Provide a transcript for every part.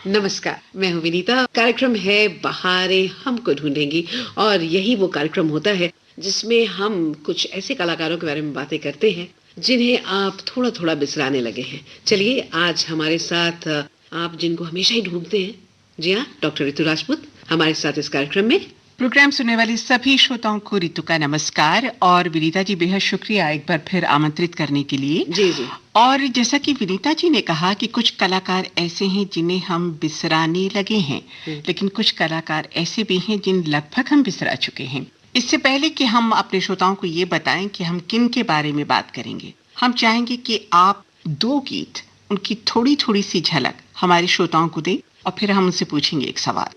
नमस्कार, मैं हूँ विनीता। कार्यक्रम है बहारें हमको ढूँढेंगी और यही वो कार्यक्रम होता है जिसमें हम कुछ ऐसे कलाकारों के बारे में बातें करते हैं जिन्हें आप थोड़ा-थोड़ा बिसराने लगे हैं। चलिए आज हमारे साथ आप जिनको हमेशा ही ढूँढते हैं, जी हाँ, डॉक्टर ऋतु राजपूत हमारे साथ इस कार्यक्रम में। प्रोग्राम सुनने वाले सभी श्रोताओं को ऋतु का नमस्कार और विनीता जी बेहद शुक्रिया एक बार फिर आमंत्रित करने के लिए। जी, जी। और जैसा कि विनीता जी ने कहा कि कुछ कलाकार ऐसे हैं जिन्हें हम बिसराने लगे हैं, लेकिन कुछ कलाकार ऐसे भी हैं जिन लगभग हम बिसरा चुके हैं। इससे पहले कि हम अपने श्रोताओं को ये बताएं कि हम किन के बारे में बात करेंगे, हम चाहेंगे कि आप 2 गीत उनकी थोड़ी-थोड़ी सी झलक हमारे श्रोताओं को दें और फिर हम उनसे पूछेंगे एक सवाल।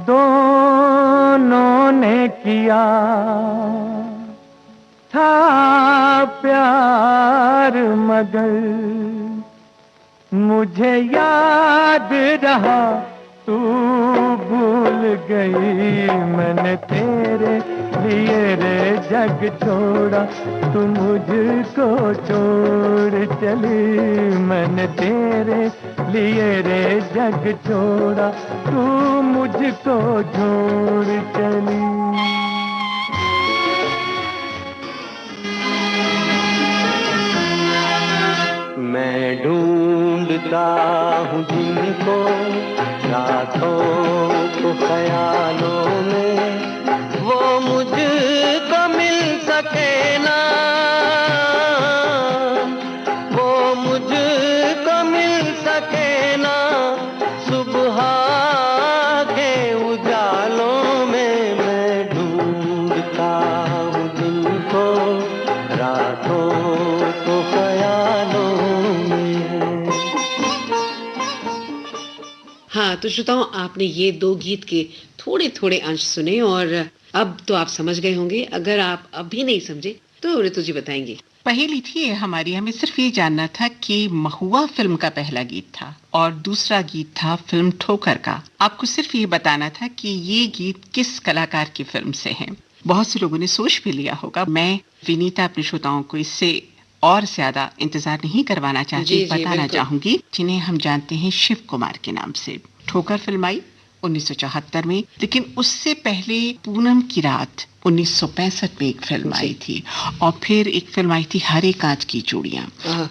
दोनों ने किया था प्यार मगर मुझे याद रहा तू भूल गई। मैंने तेरे लिए रे जग छोड़ा तू मुझको छोड़ चली। मैंने तेरे लिए रे जग छोड़ा तू मुझको छोड़ चली। मैं ढूंढता हूँ जिनको रातों को ख्यालों में, वो मुझको मिल सके ना, वो मुझको मिल सके ना। सुबह के उजालों में मैं ढूंढता हूँ जिनको रातों को ख्यालों। हाँ, तो श्रोताओं आपने ये 2 गीत के थोड़े-थोड़े अंश सुने और अब तो आप समझ गए होंगे। अगर आप अभी नहीं समझे तो ऋतु जी बताएंगी। पहेली थी ये हमारी, हमें सिर्फ ये जानना था कि महुआ फिल्म का पहला गीत था और दूसरा गीत था फिल्म ठोकर का। आपको सिर्फ ये बताना था कि ये गीत किस कलाकार की फिल्म से है। बहुत से लोगों ने सोच भी लिया होगा। मैं विनीता अपने श्रोताओं को इससे और ज्यादा इंतजार नहीं करवाना चाहती, जी, जी, बताना बिल्कुल। चाहूंगी जिन्हें हम जानते हैं शिव कुमार के नाम से। ठोकर फिल्म आई 1974 में, लेकिन उससे पहले पूनम की रात 1965 में एक फिल्म आई थी और फिर एक फिल्म आई थी हरे कांच की चूड़ियां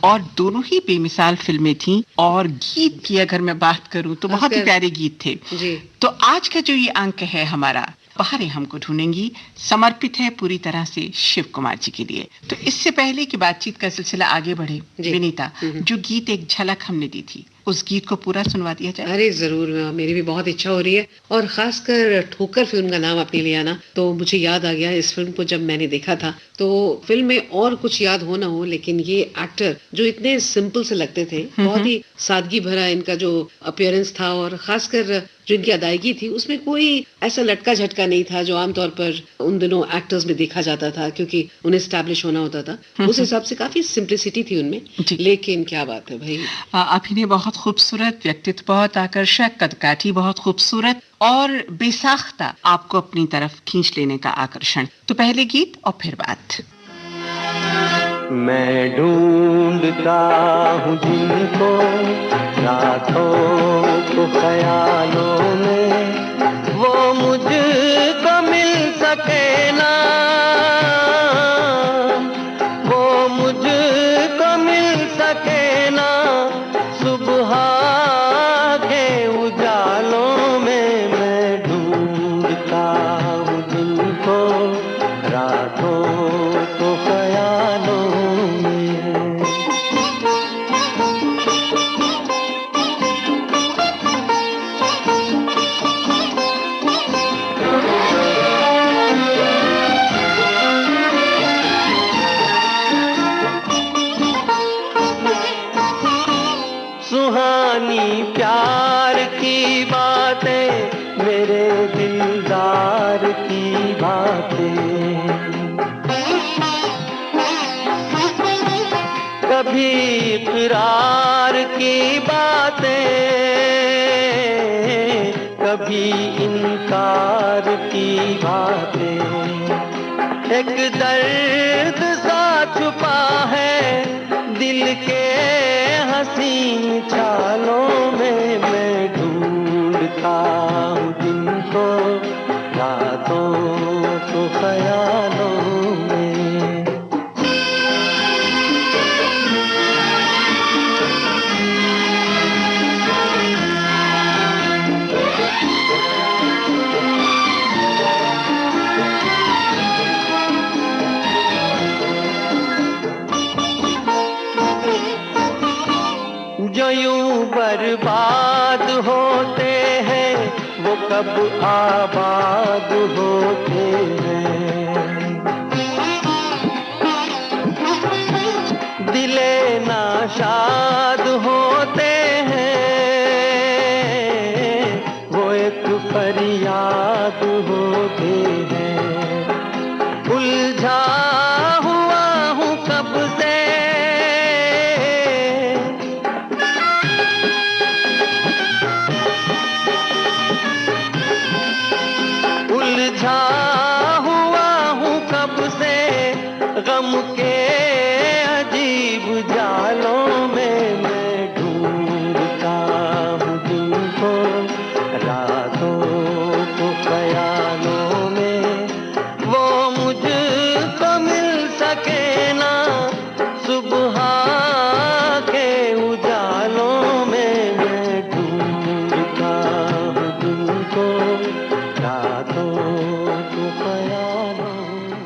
और दोनों ही बेमिसाल फिल्में थीं। और गीत की अगर मैं बात करूं तो बहुत ही प्यारे गीत थे। जी। तो आज का जो ये अंक है हमारा बहारें हमको ढूंढेंगी, समर्पित है पूरी तरह से शिव कुमार जी के लिए। तो इससे पहले कि बातचीत का सिलसिला आगे बढ़े विनीता, जो गीत एक झलक हमने दी थी उस गीत को पूरा सुनवा दिया जाए। अरे जरूर, मेरी भी बहुत इच्छा हो रही है और खासकर ठोकर फिल्म का नाम आपने लिया ना तो मुझे याद आ गया। इस फिल्म को जब मैंने देखा था तो फिल्म में और कुछ याद हो ना हो, लेकिन ये एक्टर जो इतने सिंपल से लगते थे, बहुत ही सादगी भरा इनका जो अपीयरेंस था और खासकर जो इनकी अदायगी थी उसमें कोई ऐसा लटका झटका नहीं था जो आमतौर पर उन दिनों एक्टर्स में देखा जाता था, क्योंकि उन्हें स्टैब्लिश होना होता था। उस हिसाब से काफी सिंप्लिसिटी थी उनमें। लेकिन क्या बात है भाई, अभिनय बहुत खूबसूरत, व्यक्तित्व बहुत आकर्षक, कदकाठी बहुत खूबसूरत और बेसाख्ता आपको अपनी तरफ खींच लेने का आकर्षण। तो पहले गीत और फिर बात। मैं ढूंढता हूँ जिनको रातों को ख्यालों में, वो मुझको मिल सके ना, वो मुझको मिल सके ना। सुबह के उजालों में मैं ढूंढता हूँ जिनको रातों को ख्यालों में। सुहानी प्यार की बातें, मेरे दिलदार की बातें, कभी इकरार की बातें, कभी इनकार की बातें। एक दर्द सा छुपा है दिल के हसीन छा जो यूं बर्बाद होते हैं वो कब आबाद होते हैं। दिले नाशाद होते हैं वो एक फरियाद होते हैं। उलझा हुआ हूँ कब से उलझा हुआ हूँ कब से गम के अजीब जालों में। मैं ढूंढता हूँ तुमको रातों को ख्यालों में। वो मुझको मिल सके ना सुबह के उजालों में। मैं ढूंढता हूँ तुमको रातों को ख्यालों में।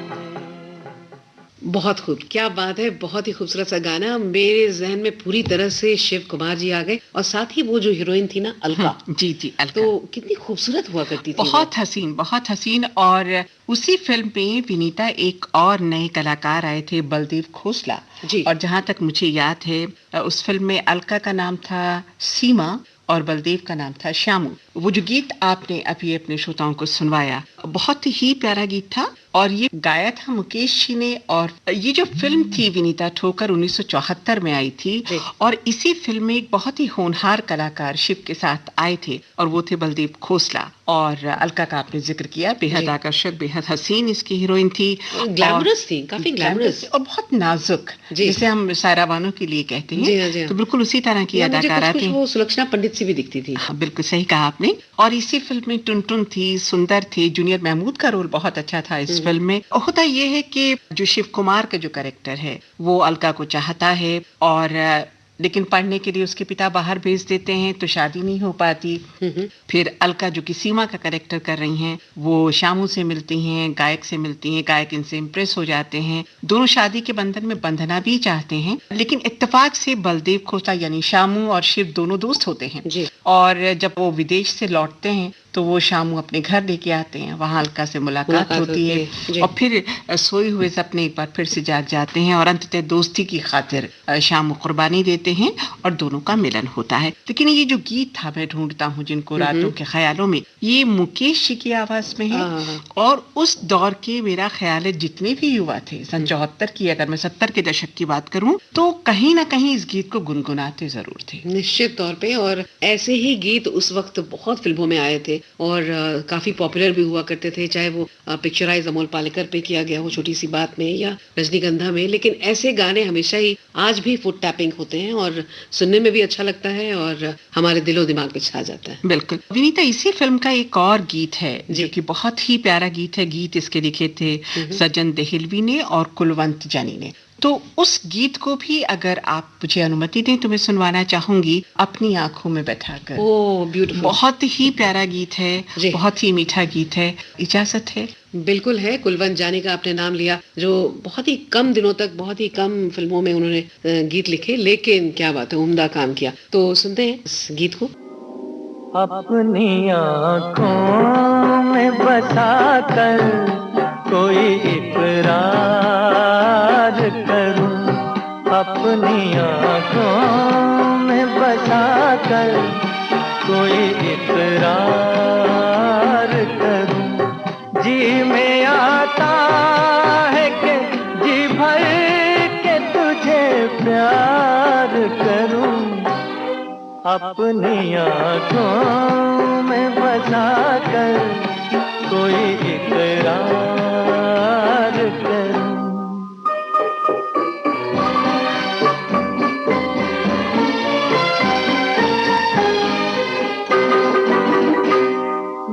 बहुत खूब, क्या बात है, बहुत ही खूबसूरत सा गाना। मेरे जहन में पूरी तरह से शिव कुमार जी आ गए और साथ ही वो जो हीरोइन थी ना अलका, जी जी, अलका तो कितनी खूबसूरत हुआ करती थी। बहुत हसीन, बहुत हसीन। और उसी फिल्म में विनीता एक और नए कलाकार आए थे, बलदेव खोसला जी। और जहां तक मुझे याद है उस फिल्म में अलका का नाम था सीमा और बलदेव का नाम था श्यामू। वो जो गीत आपने अभी अपने श्रोताओं को सुनवाया बहुत ही प्यारा गीत था और ये गाया था मुकेश जी ने। और ये जो फिल्म थी विनीता ठोकर 1974 में आई थी और इसी फिल्म में एक बहुत ही होनहार कलाकार शिव के साथ आए थे और वो थे बलदेव खोसला। और अलका का आपने जिक्र किया, बेहद आकर्षक, बेहद हसीन इसकी हीरोइन थी, ग्लैमरस थी, काफी ग्लैमरस और बहुत नाजुक, जिसे हम सायरा बानो के लिए कहते हैं। जी हाँ, जी हाँ। तो बिल्कुल उसी तरह की अदाकारा थी। वो सुलक्षणा पंडित सी भी दिखती थी। हाँ, बिल्कुल सही कहा आपने। और इसी फिल्म में टुनटुन थी, सुंदर थे, जूनियर महमूद का रोल बहुत अच्छा था इस फिल्म में। होता ये है कि जो शिव कुमार का जो कैरेक्टर है वो अलका को चाहता है और लेकिन पढ़ने के लिए उसके पिता बाहर भेज देते हैं तो शादी नहीं हो पाती। फिर अलका जो कि सीमा का कैरेक्टर कर रही हैं वो श्यामू से मिलती हैं, गायक से मिलती हैं, गायक इनसे इम्प्रेस हो जाते हैं, दोनों शादी के बंधन में बंधना भी चाहते हैं। लेकिन इत्तेफाक से बलदेव खोसला यानी श्यामू और शिव दोनों दोस्त होते हैं और जब वो विदेश से लौटते हैं तो वो शामू अपने घर लेके आते हैं, वहां अलका से मुलाकात होती है और फिर सोए हुए सपने एक बार फिर से जाग जाते हैं और अंततः दोस्ती की खातिर शामू कुर्बानी देते हैं और दोनों का मिलन होता है। लेकिन ये जो गीत था मैं ढूंढता हूँ जिनको रातों के ख्यालों में, ये मुकेश जी की आवाज में है और उस दौर के मेरा ख्याल है जितने भी युवा थे सन 74 की, अगर मैं 70 के दशक की बात करूं तो कहीं ना कहीं इस गीत को गुनगुनाते जरूर थे, निश्चित तौर पे। और ऐसे ही गीत उस वक्त बहुत फिल्मों में आए थे और काफी पॉपुलर भी हुआ करते थे, चाहे वो पिक्चराइज अमोल पालेकर पे किया गया हो छोटी सी बात में या रजनीगंधा में। लेकिन ऐसे गाने हमेशा ही आज भी फुट टैपिंग होते हैं और सुनने में भी अच्छा लगता है और हमारे दिलो दिमाग पे छा जाता है। बिल्कुल विनीता, इसी फिल्म का एक और गीत है जो कि बहुत ही प्यारा गीत है। गीत इसके लिखे थे सज्जन देहलवी ने और कुलवंत जानी ने। तो उस गीत को भी अगर आप मुझे अनुमति दें तो मैं सुनवाना चाहूंगी, अपनी आंखों में बैठाकर। ओह ब्यूटीफुल, बहुत ही प्यारा गीत है, बहुत ही मीठा गीत है। इजाजत है? बिल्कुल है। कुलवंत जानी का आपने नाम लिया, जो बहुत ही कम दिनों तक बहुत ही कम फिल्मों में उन्होंने गीत लिखे, लेकिन क्या बात है, उम्दा काम किया। तो सुनते हैं इस गीत को। अपनी आँखों में बसा कर कोई इकरार करूं, अपनी आँखों में बसा कर कोई इकरार करूं। जी में आता है कि जी भर के तुझे प्यार करूं, अपनी आँखों में बसा कर कोई इकरार करूं।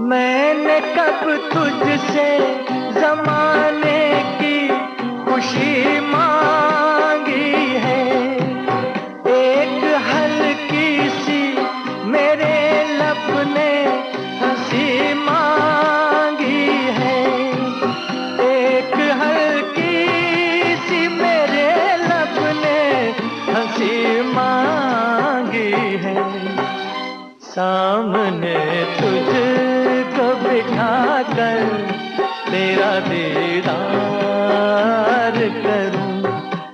मैंने कब तुझसे ज़माने की खुशी मांगी है, एक हल्की सी मेरे लब ने हंसी मांगी है, एक हल्की सी मेरे लब ने हंसी मांगी सामने तुझको बिठा कर तेरा दीदार करूं,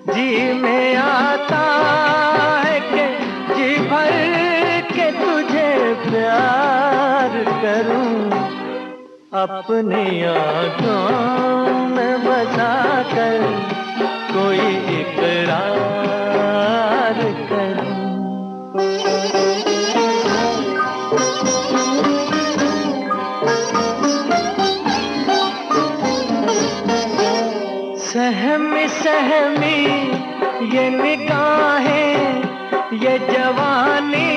जी में आता है कि जी भर के तुझे प्यार करूं, अपनी आँखों में बसा कर कोई इकरार करूं। सहमी सहमी ये निगाहें, ये जवानी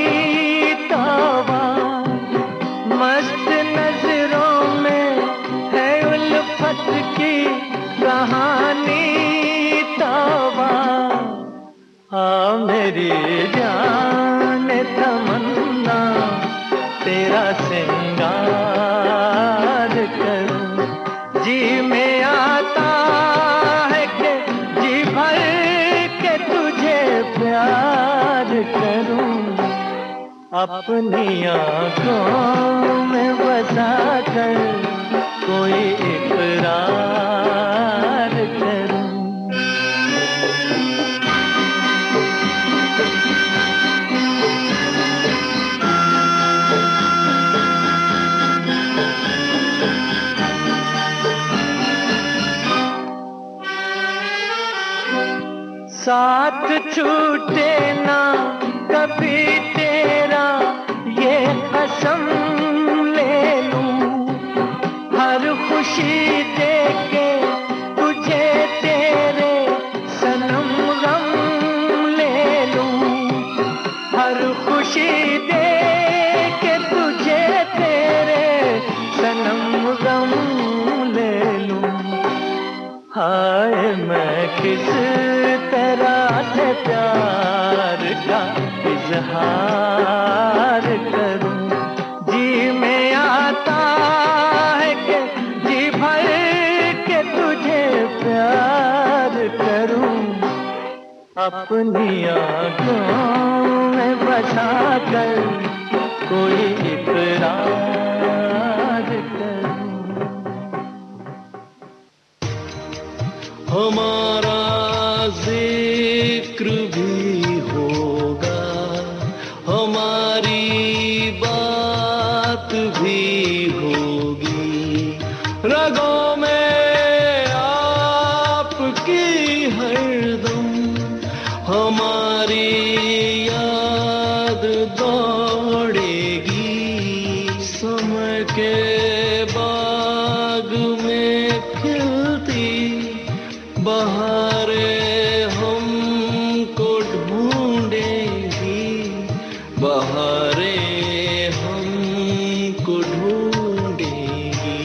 तौबा, मस्त नजरों में है उल्फत की कहानी तौबा। हाँ मेरी जान तमन्ना तेरा सिंगार करूं, जी में आता प्यार करूं, अपनी आँखों में बसा कर कोई इकरार करूं। साथ छूटे ना कभी तेरा ये कसम ले लूं, हर खुशी दे के तुझे तेरे सनम गम ले लूं, हर खुशी दे के तुझे तेरे सनम गम ले लूं। हाय मैं किस तरह से प्यार का इजहार करूं, जी में आता है कि जी भर के तुझे प्यार करूं, अपनी आँखों में बसा कर कोई इकरार करूं। हमारा जिक्र भी होगा, हमारी बात भी होगी, रगों में आपकी हरदम हमारी याद दौड़ेगी, समय के बाग में खिलती बहारे हमको ढूंढेगी, बहारे हमको ढूंढेगी।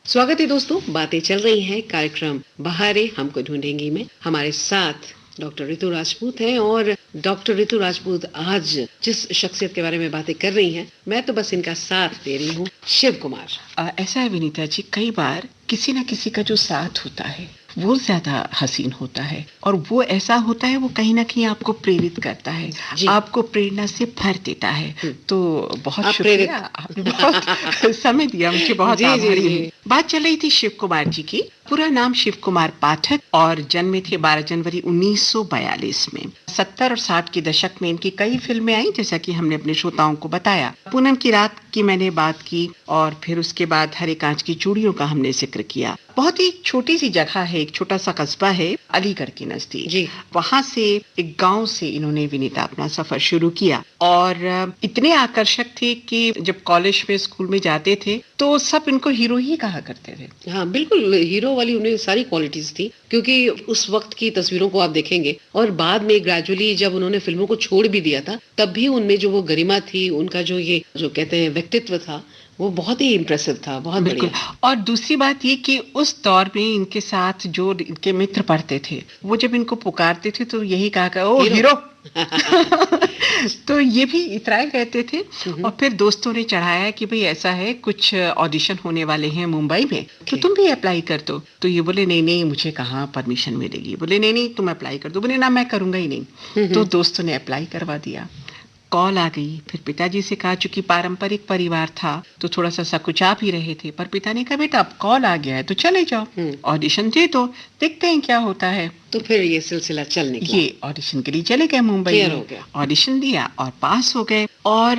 स्वागत है दोस्तों, बातें चल रही हैं कार्यक्रम बहारें हमको ढूंढेंगी में। हमारे साथ डॉक्टर ऋतु राजपूत हैं और डॉक्टर ऋतु राजपूत आज जिस शख्सियत के बारे में बातें कर रही हैं, मैं तो बस इनका साथ दे रही हूँ, शिव कुमार। ऐसा है विनीता जी, कई बार किसी न किसी का जो साथ होता है वो ज्यादा हसीन होता है, और वो ऐसा होता है वो कहीं ना कहीं आपको प्रेरित करता है, आपको प्रेरणा से भर देता है। तो बहुत शुक्रिया, आपने बहुत समय दिया, मुझे बहुत आभारी हूँ। बात चल रही थी शिव कुमार जी की। पूरा नाम शिव कुमार पाठक और जन्मे थे 12 जनवरी 1942 में। 70 और 60 के दशक में इनकी कई फिल्में आई, जैसा कि हमने अपने श्रोताओं को बताया। पूनम की रात की मैंने बात की, और फिर उसके बाद हरे कांच की चूड़ियों का हमने जिक्र किया। बहुत ही छोटी सी जगह है, एक छोटा सा कस्बा है अलीगढ़ के नजदीक, वहां से एक गांव से इन्होंने विनीता अपना सफर शुरू किया, और इतने आकर्षक थे कि जब कॉलेज में स्कूल में जाते थे तो सब इनको हीरो ही कहा करते थे। हाँ बिल्कुल, हीरो वाली उन्हें सारी क्वालिटीज थी, क्योंकि उस वक्त की तस्वीरों को आप देखेंगे, और बाद में ग्रेजुअली जब उन्होंने फिल्मों को छोड़ भी दिया था, तब भी उनमें जो वो गरिमा थी, उनका जो ये जो कहते हैं व्यक्तित्व था, वो बहुत ही इम्प्रेसिव था, बहुत बढ़िया। और दूसरी बात ये कि उस दौर में इनके साथ जो इनके मित्र पढ़ते थे, वो जब इनको पुकारते थे तो यही कहा, ओ हीरो तो ये भी इतराए कहते थे। और फिर दोस्तों ने चढ़ाया कि भाई ऐसा है, कुछ ऑडिशन होने वाले हैं मुंबई में, तो तुम भी अप्लाई कर दो। तो ये बोले नहीं नहीं, मुझे कहाँ परमिशन मिलेगी। बोले नहीं नहीं, तुम अप्लाई कर दो। बोले ना, मैं करूंगा ही नहीं। तो दोस्तों ने अप्लाई करवा दिया। कॉल आ गई। फिर पिताजी से कहा, चूंकि पारंपरिक परिवार था तो थोड़ा सा सकुचा भी रहे थे, पर पिता ने कहा बेटा अब कॉल आ गया है तो चले जाओ, ऑडिशन दे दो, देखते हैं क्या होता है। तो फिर ये सिलसिला चल निकला। ये ऑडिशन के लिए चले गए मुंबई क्लियर में, हो गया। ऑडिशन दिया और पास हो गए। और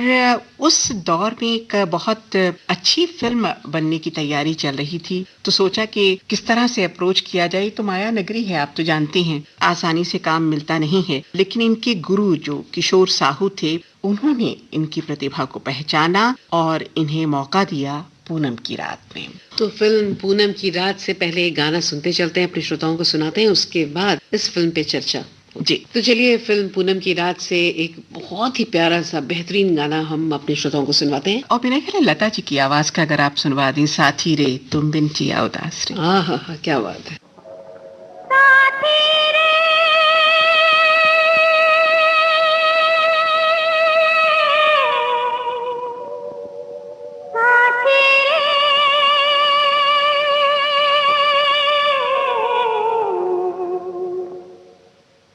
उस दौर में एक बहुत अच्छी फिल्म बनने की तैयारी चल रही थी। तो सोचा कि किस तरह से अप्रोच किया जाए। तो माया नगरी है, आप तो जानते हैं, आसानी से काम मिलता नहीं है। लेकिन इनके गुरु जो किशोर साहू थे, उन्होंने इनकी प्रतिभा को पहचाना और इन्हें मौका दिया पूनम की रात में। तो फिल्म पूनम की रात से पहले एक गाना सुनते चलते हैं, अपने श्रोताओं को सुनाते हैं, उसके बाद इस फिल्म पे चर्चा। जी, तो चलिए फिल्म पूनम की रात से एक बहुत ही प्यारा सा बेहतरीन गाना हम अपने श्रोताओं को सुनवाते हैं। और मेरा ख्याल है लता जी की आवाज का अगर आप सुनवा दें, साथी रे तुम बिन जिया उदास रे। हाँ, क्या बात है।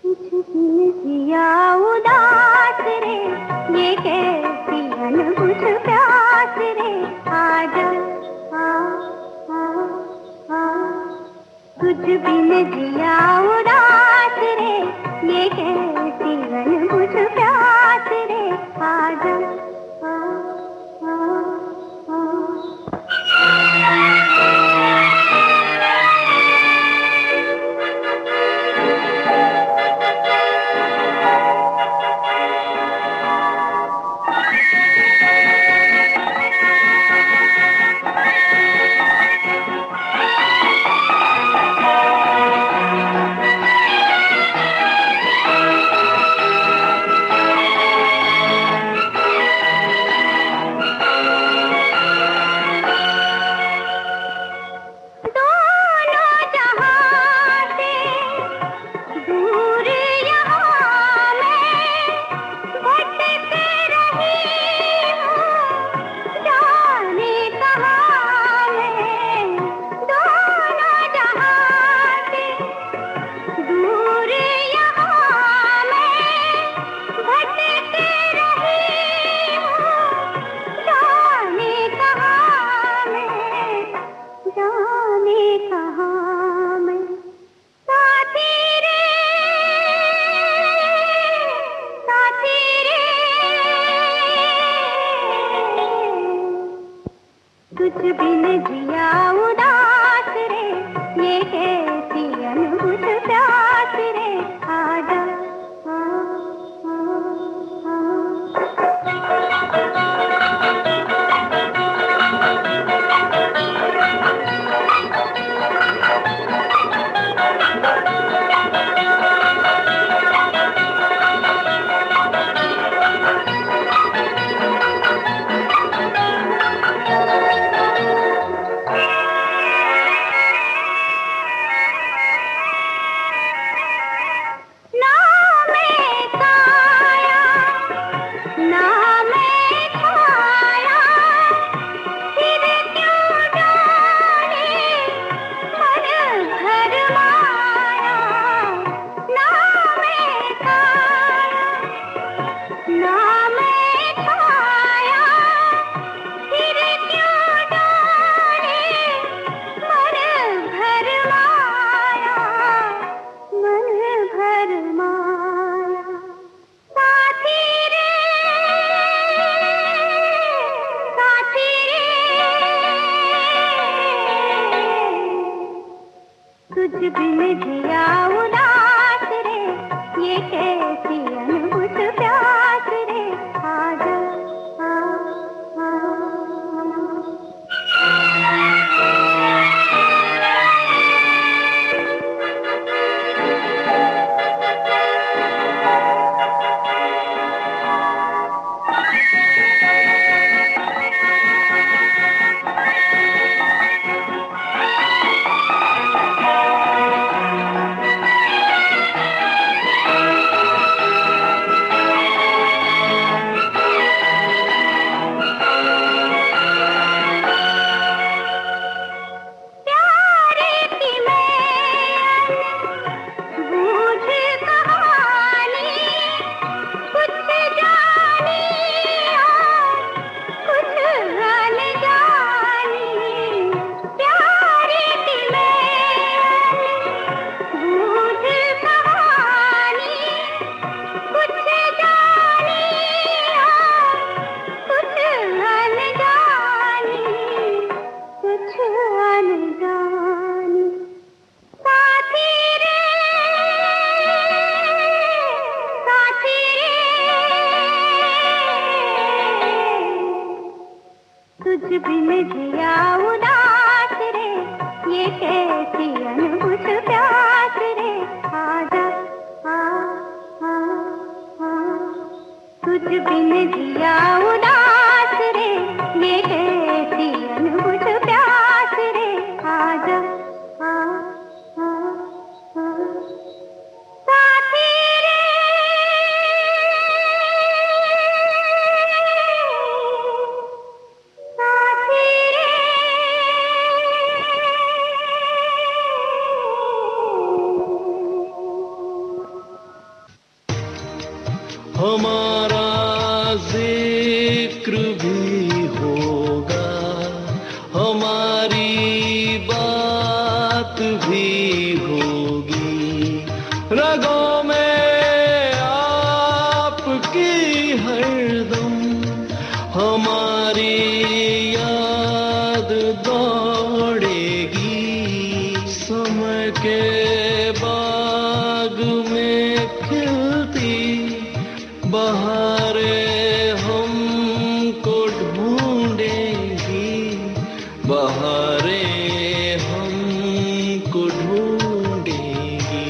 कुछ बिन जिया उदास रे, ये कैसी अनबुझ प्यास रे, आजा आ, आ, कुछ बिन जिया उदास रे, ये कैसी अनबुझ प्यास रे, आजा आ, कुछ बिन जिया उदास रे, ये कैसी अनबुझ प्यास रे, आजा आ, आ, बिन जिया उदास रे, ये कैसी अनबुझ प्यास रे, आजा आ आ आ, तुझ बिन जिया उदास रे, ये कैसी अनबुझ प्यास रे, आजा आ आ आ, साथी रे साथी रे, हमारा जिक्र भी होगा, हमारी बात भी होगी, रगों में आपकी हरदम हमारी याद दौड़ेगी, समय के बाग में खिलती बहारें हमको ढूंढेगी, बहारें हमको ढूंढेगी।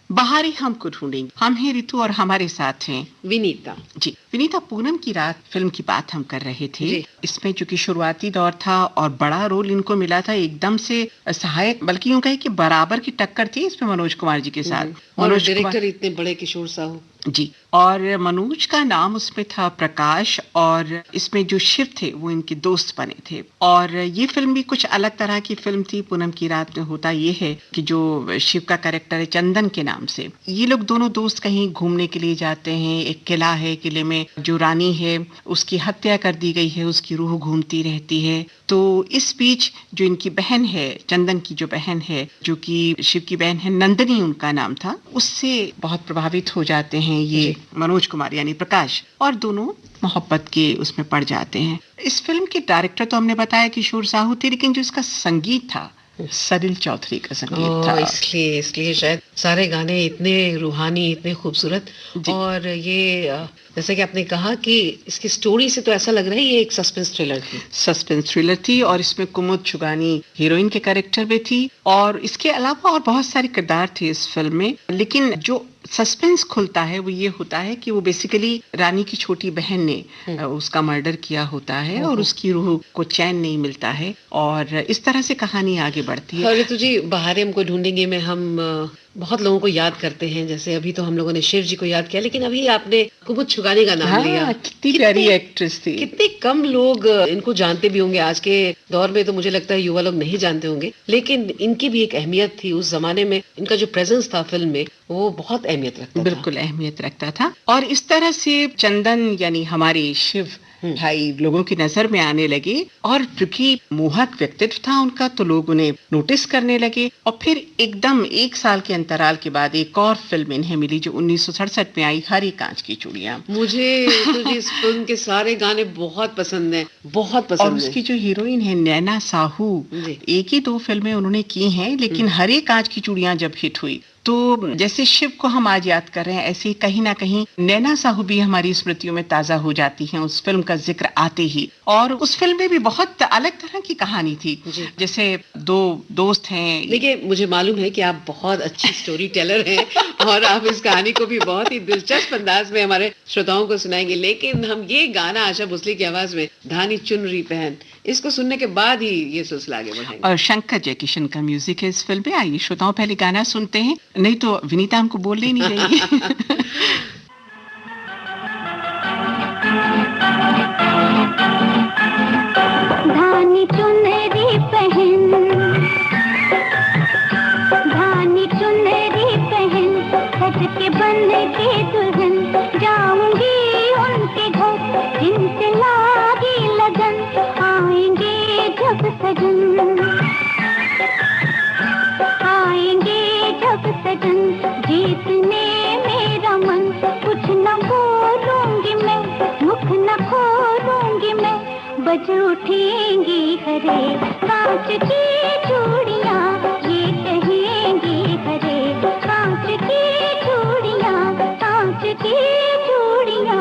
बहारें हमको ढूंढेंगे। हम हैं ऋतु और हमारे साथ हैं विनीता। जी। विनीता, पूनम की रात फिल्म की बात हम कर रहे थे। जी। इसमें चूंकि शुरुआती दौर था और बड़ा रोल इनको मिला था, एकदम से सहायक, बल्कि यूं कहे कि बराबर की टक्कर थी इसमें मनोज कुमार जी के साथ। और मनोज डायरेक्टर इतने बड़े किशोर साहू। जी। और मनोज का नाम उसमें था प्रकाश, और इसमें जो शिव थे वो इनके दोस्त बने थे। और ये फिल्म भी कुछ अलग तरह की फिल्म थी। पूनम की रात में होता ये है कि जो शिव का कैरेक्टर है चंदन के नाम से, ये लोग दोनों दोस्त कहीं घूमने के लिए जाते हैं। एक किला है, किले में जो रानी है उसकी हत्या कर दी गई है, उसकी रूह घूमती रहती है। तो इस बीच जो इनकी बहन है, चंदन की जो बहन है, जो कि शिव की बहन है, नंदनी उनका नाम था, उससे बहुत प्रभावित हो जाते हैं ये मनोज कुमार यानी प्रकाश, और दोनों मोहब्बत के उसमें पड़ जाते हैं। इस फिल्म के डायरेक्टर तो हमने बताया किशोर साहू थे, लेकिन जो इसका संगीत था सलिल चौधरी का संगीत था। इसलिए शायद सारे गाने इतने रूहानी, इतने खूबसूरत। और ये जैसे कि आपने कहा कि इसकी स्टोरी से तो ऐसा लग रहा है ये एक सस्पेंस थ्रिलर थी। सस्पेंस थ्रिलर थी, और इसमें कुमुद चुगानी हीरोइन के कैरेक्टर में थी, और इसके अलावा और बहुत सारे किरदार थे इस फिल्म में। लेकिन जो सस्पेंस खुलता है वो ये होता है कि वो बेसिकली रानी की छोटी बहन ने उसका मर्डर किया होता है, और उसकी रूह को चैन नहीं मिलता है, और इस तरह से कहानी आगे बढ़ती है। ऋतु जी, बहारें हमको ढूंढेंगे में हम बहुत लोगों को याद करते हैं। जैसे अभी तो हम लोगों ने शिव जी को याद किया, लेकिन अभी आपने कुमुद चुगानी का नाम लिया। कितनी प्यारी एक्ट्रेस थी। कितने कम लोग इनको जानते भी होंगे। आज के दौर में तो मुझे लगता है युवा लोग नहीं जानते होंगे, लेकिन इनकी भी एक अहमियत थी उस जमाने में। इनका जो प्रेजेंस था फिल्म में वो बहुत अहमियत रखता था। बिल्कुल अहमियत रखता था। और इस तरह से चंदन यानी हमारे शिव भाई लोगों की नजर में आने लगे, और क्योंकि मोहक व्यक्तित्व था उनका तो लोग उन्हें नोटिस करने लगे। और फिर एकदम 1 साल के अंतराल के बाद एक और फिल्म इन्हें मिली जो 1967 में आई, हरी कांच की चूड़ियां। मुझे तो इस फिल्म के सारे गाने बहुत पसंद हैं, बहुत पसंद और उसकी जो हीरोइन है नैना साहू, एक ही 2 फिल्में उन्होंने की हैं, लेकिन हरी कांच की चूड़ियां जब हिट हुई तो जैसे शिव को हम आज याद कर रहे हैं, ऐसे ही कहीं ना कहीं नैना साहू भी हमारी स्मृतियों में ताजा हो जाती हैं उस फिल्म का जिक्र आते ही। और उस फिल्म में भी बहुत अलग तरह की कहानी थी। जैसे 2 दोस्त हैं। देखिए, मुझे मालूम है कि आप बहुत अच्छी स्टोरी टेलर हैं और आप इस कहानी को भी बहुत ही दिलचस्प अंदाज में हमारे श्रोताओं को सुनाएंगे, लेकिन हम ये गाना आशा भोसले की आवाज में, धानी चुनरी पहन, इसको सुनने के बाद ही ये सिलसिला आगे बढ़ाएंगे। और शंकर जयकिशन का म्यूजिक है इस फिल्म में। आइए श्रोताओं पहले गाना सुनते हैं, नहीं तो विनीता हमको बोलने ही नहीं देंगी। धानी चुनरी पहन, धानी चुनरी पहन, सज के बन के दुल्हन, जाऊंगी उनके घर, जिनसे लागी लगन, आएंगे जब सजन, आएंगे जब सजन, जीतने मेरा मन, कुछ न बोलूंगी मैं, मुख न खोलूंगी मैं, बज उठेंगी हरे कांच की चूड़ियां, ये कहेंगी हरे कांच की चूड़ियां, कांच की चूड़ियां।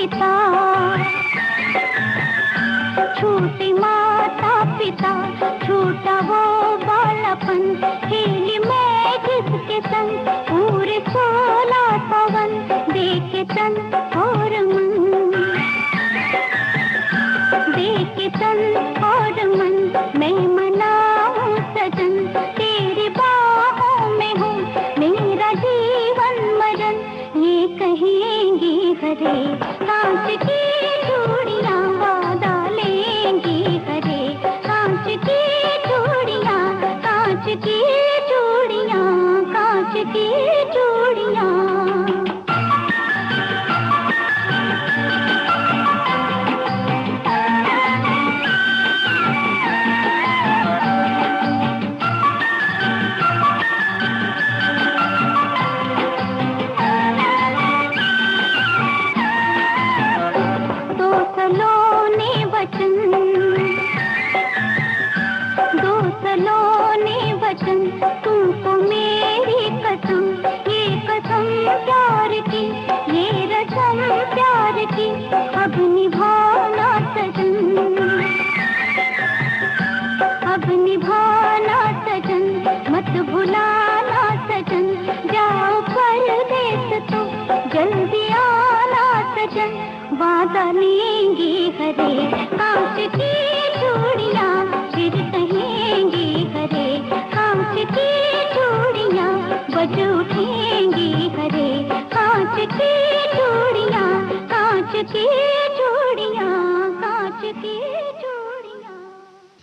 पिता, छूटे माता पिता, छूटा वो बालापन, खेली मैं जिसके संग पूरे 16 पवन, देखे तन और मन, देखे तन और मन, मैं मनाऊं सजन, तेरी बाहों में हूँ मेरा जीवन मरण, ये कहेंगी हरे कांच की चूड़ियाँ वादा लेंगी हरे, कांच की चूड़ियाँ, कांच की चूड़ियाँ, कांच की चूड़ियाँ। तुमको मेरी कसम, ये कसम प्यार की, ये रसम प्यार की, अब निभाना सजन, अब निभाना सजन, मत भुलाना सजन, जाओ परदेस तो जल्दी आना सजन, वादा लेंगी हरे कांच की चूड़ियाँ, फिर कहेंगी हरे कांच की चूड़ियाँ, बज उठेंगी हरे कांच की चूड़ियाँ, कांच की चूड़ियाँ, कांच की चूड़ियाँ।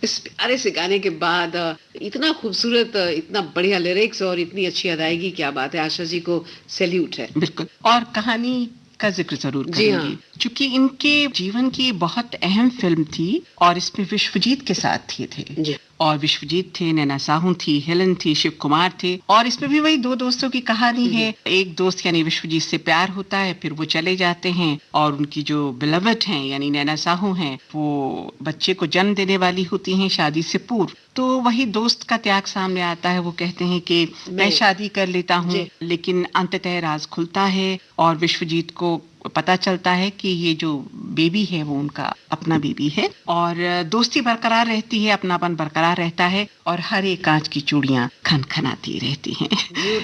इस प्यारे से गाने के बाद इतना खूबसूरत, इतना बढ़िया लिरिक्स और इतनी अच्छी अदायगी, क्या बात है। आशा जी को सैल्यूट है। बिल्कुल। और कहानी का जिक्र जरूर जी करूंगी, हाँ। क्योंकि इनके जीवन की बहुत अहम फिल्म थी और इसमें विश्वजीत के साथ थे जी। और विश्वजीत थे, नैना साहू थी, हेलन थी, शिव कुमार थे, और इसमें भी वही दो दोस्तों की कहानी है। एक दोस्त यानी विश्वजीत से प्यार होता है, फिर वो चले जाते हैं और उनकी जो बिलवड हैं यानी नैना साहू हैं, वो बच्चे को जन्म देने वाली होती हैं शादी से पूर्व। तो वही दोस्त का त्याग सामने आता है, वो कहते हैं कि मैं शादी कर लेता हूँ, लेकिन अंततः राज खुलता है और विश्वजीत को पता चलता है कि ये जो बेबी है वो उनका अपना बेबी है, और दोस्ती बरकरार रहती है, अपनापन बरकरार रहता है और हर एक कांच की चूड़ियां खनखनाती रहती हैं।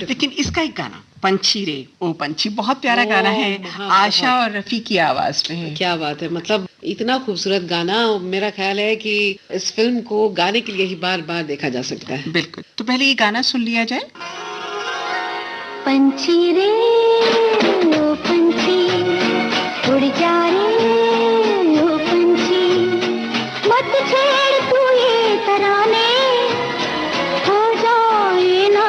लेकिन इसका एक गाना पंछी रे ओ पंछी, बहुत प्यारा गाना है, आशा और रफी की आवाज पे है। क्या बात है, मतलब इतना खूबसूरत गाना। मेरा ख्याल है कि इस फिल्म को गाने के लिए ही बार बार देखा जा सकता है। बिल्कुल। तो पहले ये गाना सुन लिया जाए। पंछी रे ओ पंछी, उड़ जा रे ओ पंछी, मत छेड़ तू ये तराने, हो जाए ना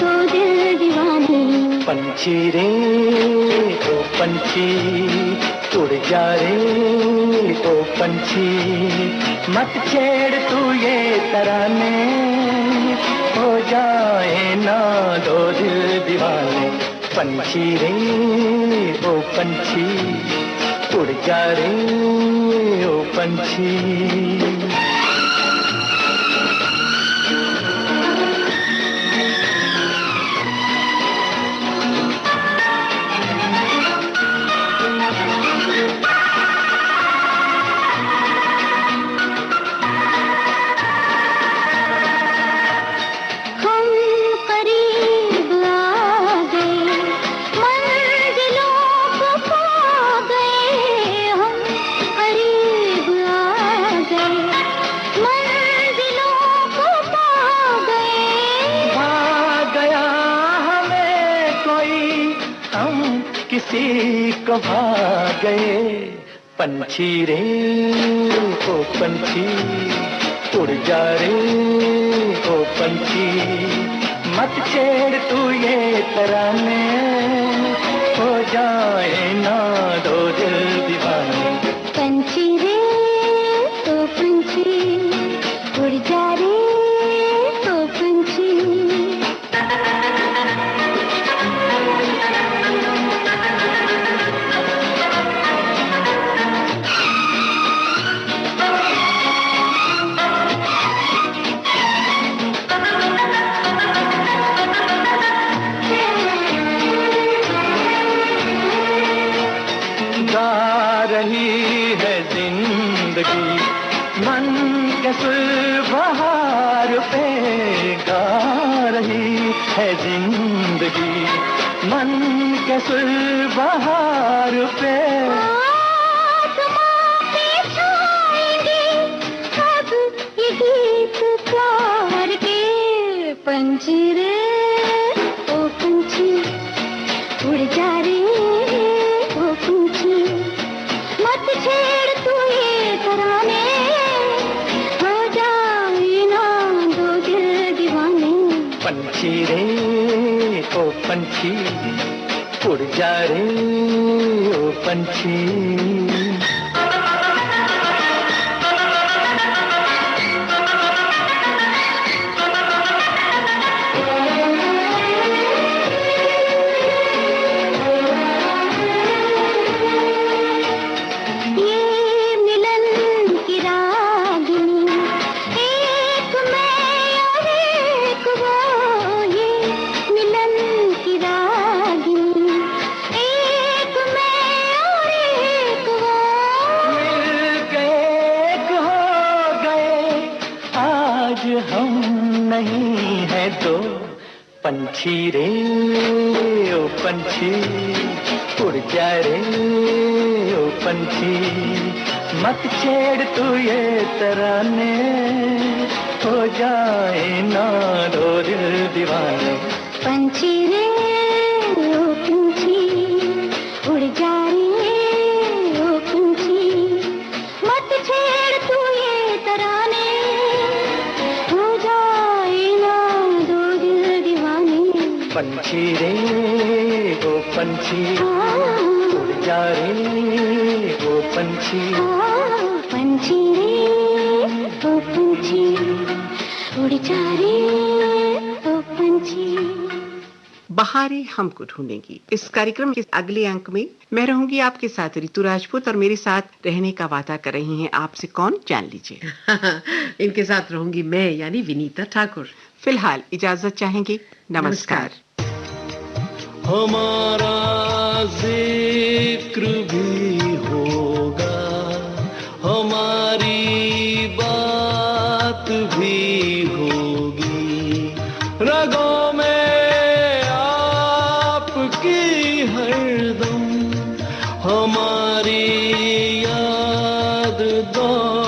दो दिल दीवाने। पंछी रे ओ पंछी, उड़ जा रे ओ पंछी, मत छेड़ तू ये तराने, हो जाए ना दो दिल दीवाने। पंछी रे ओ पंछी, उड़ जा रे ओ पंछी। भाग गए पंछी रे ओ पंछी, उड़ जा रे ओ पंछी, मत छेड़ तू ये तराने, हो जाए ना दो दिल दीवाने। पंछी रे ओ पंछी, उड़ जा रे ओ पंछी। रही है जिंदगी, मन के सुर बहार पे गा रही है जिंदगी, मन के सुर बहार पे। आसमां पे छाएंगे अब ये गीत प्यार के, पंछी रे ओ पंछी उड़ जा रे ओ पंछी, मत छेड़ तू ये तराने, हो जाए ना दो दिल दीवाने। पंछी रे ओ पंछी उड़ जा रे ओ पंछी। हम नहीं है दो पंछी रे ओ पंछी उड़ जा रे ओ पंछी, मत छेड़ तू ये तराने, हो जाए ना दो दिल दीवाने। पंछी रे ओ पंछी उड़ जा रे ओ पंछी, मत छेड़ तू ये तराने, हो जाए ना दो दिल दीवाने। पंछी रे ओ पंछी उड़ जा रे ओ पंछी, पंछी रे ओ पंछी उड़ जा रे ओ पंछी। बहारें हमको ढूंढेंगी। इस कार्यक्रम के अगले अंक में मैं रहूंगी आपके साथ ऋतु राजपूत, और मेरे साथ रहने का वादा कर रही हैं आपसे कौन, जान लीजिए। इनके साथ रहूंगी मैं, यानी विनीता ठाकुर। फिलहाल इजाजत चाहेंगे, नमस्कार। हमारा जिक्र भी होगा, हमारी बात भी होगी, रगों में आपकी हरदम हमारी याद दौड़ेगी।